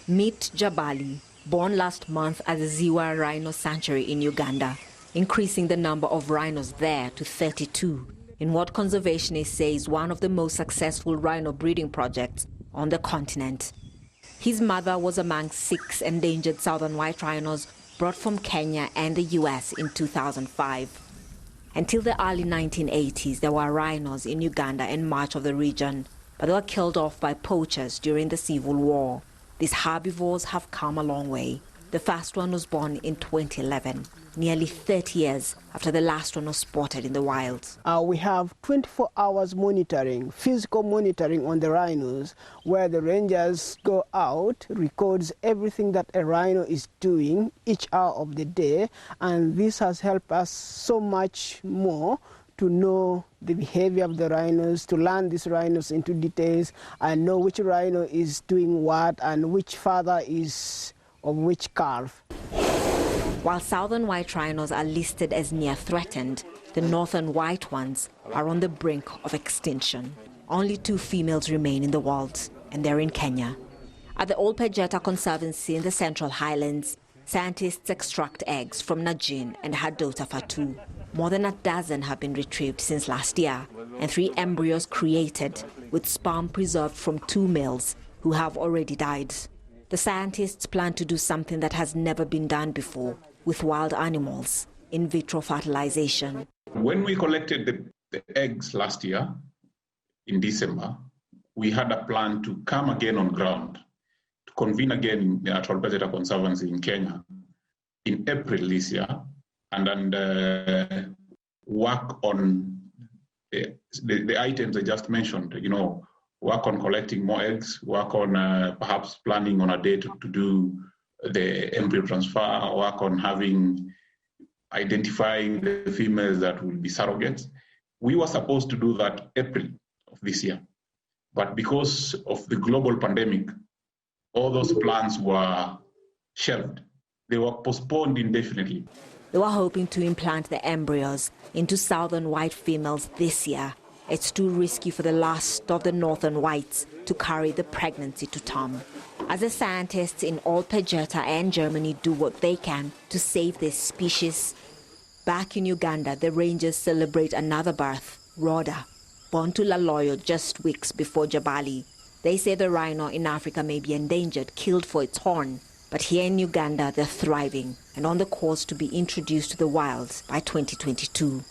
Meet Jabali, born last month at the Ziwa Rhino Sanctuary in Uganda, increasing the number of rhinos there to 32, in what conservationists say is one of the most successful rhino breeding projects on the continent. His mother was among 6 endangered southern white rhinos brought from Kenya and the US in 2005. Until the early 1980s, there were rhinos in Uganda and much of the region, but they were killed off by poachers during the Civil War. These herbivores have come a long way. The first one was born in 2011, nearly 30 years after the last one was spotted in the wild. We have 24 hours monitoring, physical monitoring on the rhinos, where the rangers go out, records everything that a rhino is doing each hour of the day, and this has helped us so much more to know the behavior of the rhinos, to learn these rhinos into details, and know which rhino is doing what and which father is of which calf. While southern white rhinos are listed as near threatened, the northern white ones are on the brink of extinction. Only 2 females remain in the world, and they're in Kenya. At the Old Pejeta Conservancy in the Central Highlands, scientists extract eggs from Najin and her daughter Fatu. More than a dozen have been retrieved since last year, and 3 embryos created, with sperm preserved from 2 males who have already died. The scientists plan to do something that has never been done before with wild animals: in vitro fertilization. When we collected the eggs last year in December, we had a plan to come again on ground, to convene again at Old Pejeta Conservancy in Kenya in April this year, and then work on the items I just mentioned, work on collecting more eggs, work on perhaps planning on a day to do the embryo transfer, work on identifying the females that will be surrogates. We were supposed to do that April of this year, but because of the global pandemic, all those plans were shelved. They were postponed indefinitely. They were hoping to implant the embryos into southern white females this year. It's too risky for the last of the northern whites to carry the pregnancy to term. As the scientists in Old Pejeta and Germany do what they can to save this species, back in Uganda, the rangers celebrate another birth, Rhoda, born to Laloyo just weeks before Jabali. They say the rhino in Africa may be endangered, killed for its horn, but here in Uganda they're thriving and on the course to be introduced to the wild by 2022.